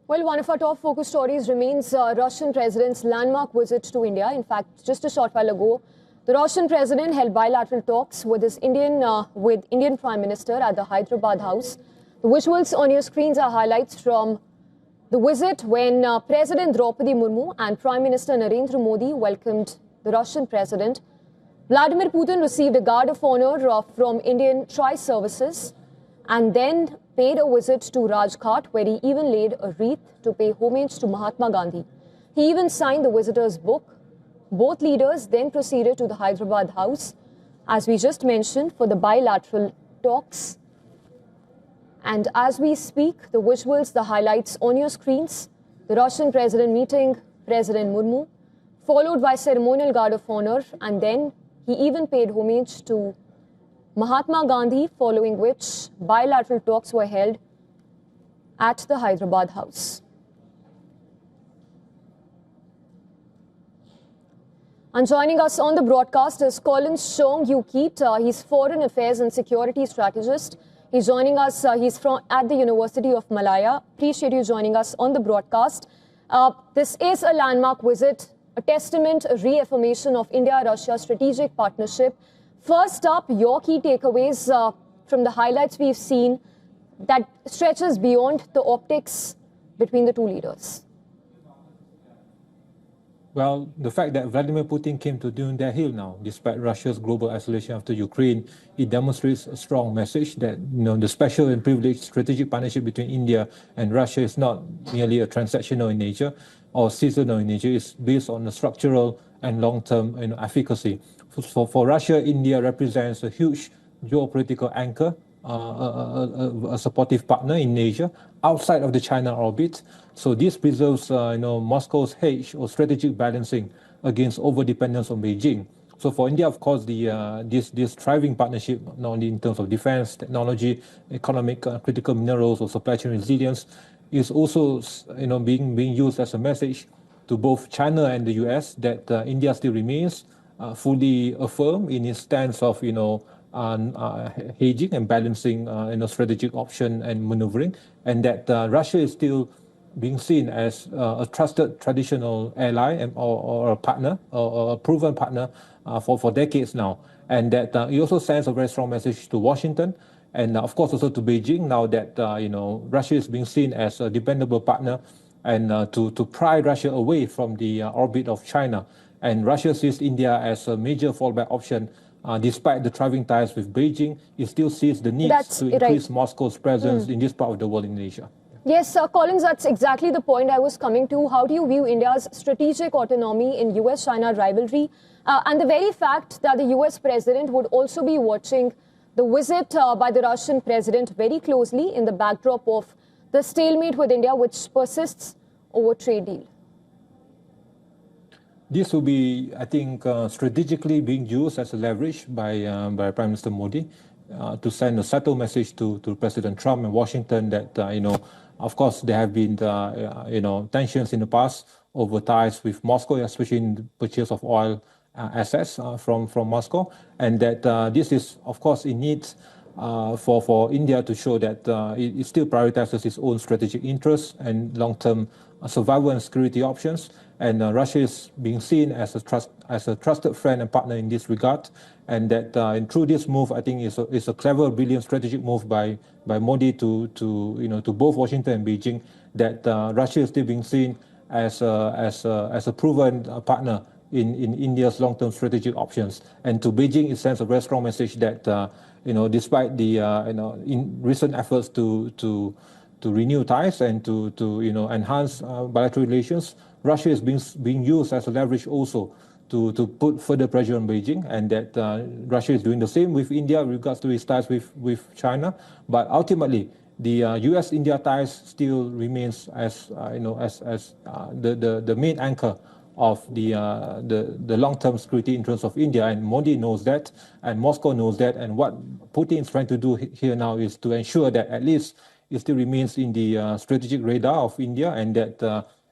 Well, one of our top focus stories remains Russian President's landmark visit to India. In fact, just a short while ago, the Russian President held bilateral talks with Indian Prime Minister at the Hyderabad House. The visuals on your screens are highlights from the visit when President Draupadi Murmu and Prime Minister Narendra Modi welcomed the Russian President. Vladimir Putin received a guard of honor from Indian Tri-Services and then paid a visit to Rajghat, where he even laid a wreath to pay homage to Mahatma Gandhi. He even signed the visitor's book. Both leaders then proceeded to the Hyderabad House, as we just mentioned, for the bilateral talks. And as we speak, the visuals, the highlights on your screens, the Russian President meeting President Murmu, followed by ceremonial guard of honor, and then he even paid homage to Mahatma Gandhi, following which bilateral talks were held at the Hyderabad House. And joining us on the broadcast is Colin Shong-Yu-Keat. He's Foreign Affairs and Security Strategist. He's joining us. He's at the University of Malaya. Appreciate you joining us on the broadcast. This is a landmark visit, a testament, a reaffirmation of India-Russia strategic partnership. First up, your key takeaways from the highlights we've seen that stretches beyond the optics between the two leaders. Well, the fact that Vladimir Putin came to their heel now, despite Russia's global isolation after Ukraine, it demonstrates a strong message that the special and privileged strategic partnership between India and Russia is not merely a transactional in nature or seasonal in nature. It's based on a structural and long-term efficacy. For Russia, India represents a huge geopolitical anchor, a supportive partner in Asia, outside of the China orbit. So this preserves, Moscow's hedge or strategic balancing against over-dependence on Beijing. So for India, of course, this thriving partnership, not only in terms of defense, technology, economic, critical minerals, or supply chain resilience, is also, being used as a message to both China and the US that India still remains fully affirmed in its stance of, hedging and balancing, strategic option and maneuvering, and that Russia is still being seen as a trusted traditional ally or a partner or a proven partner for decades now, and that it also sends a very strong message to Washington and of course also to Beijing now that Russia is being seen as a dependable partner and to pry Russia away from the orbit of China. And Russia sees India as a major fallback option. Despite the thriving ties with Beijing, it still sees the need to increase Moscow's presence in this part of the world in Asia. Yes, Collins, that's exactly the point I was coming to. How do you view India's strategic autonomy in US-China rivalry and the very fact that the US president would also be watching the visit by the Russian president very closely in the backdrop of the stalemate with India, which persists over trade deal? This will be, I think, strategically being used as a leverage by Prime Minister Modi to send a subtle message to President Trump and Washington that, of course, there have been, tensions in the past over ties with Moscow, especially in the purchase of oil assets from Moscow, and that this is, of course, in need for India to show that it still prioritizes its own strategic interests and long-term survival and security options. And Russia is being seen as a trusted friend and partner in this regard, and that through this move, I think is a clever, brilliant strategic move by Modi to both Washington and Beijing, that Russia is still being seen as a proven partner in India's long-term strategic options. And to Beijing, it sends a very strong message that despite the in recent efforts to renew ties and to enhance bilateral relations, Russia is being used as a leverage also to put further pressure on Beijing, and that Russia is doing the same with India with regards to its ties with China. But ultimately, the US-India ties still remains as the main anchor of the long-term security interests of India, and Modi knows that, and Moscow knows that, and what Putin is trying to do here now is to ensure that at least it still remains in the strategic radar of India, and that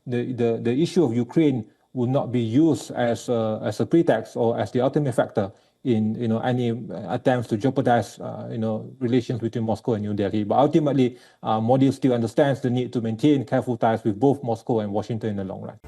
the issue of Ukraine will not be used as a pretext or as the ultimate factor in any attempts to jeopardize relations between Moscow and New Delhi. But ultimately, Modi still understands the need to maintain careful ties with both Moscow and Washington in the long run.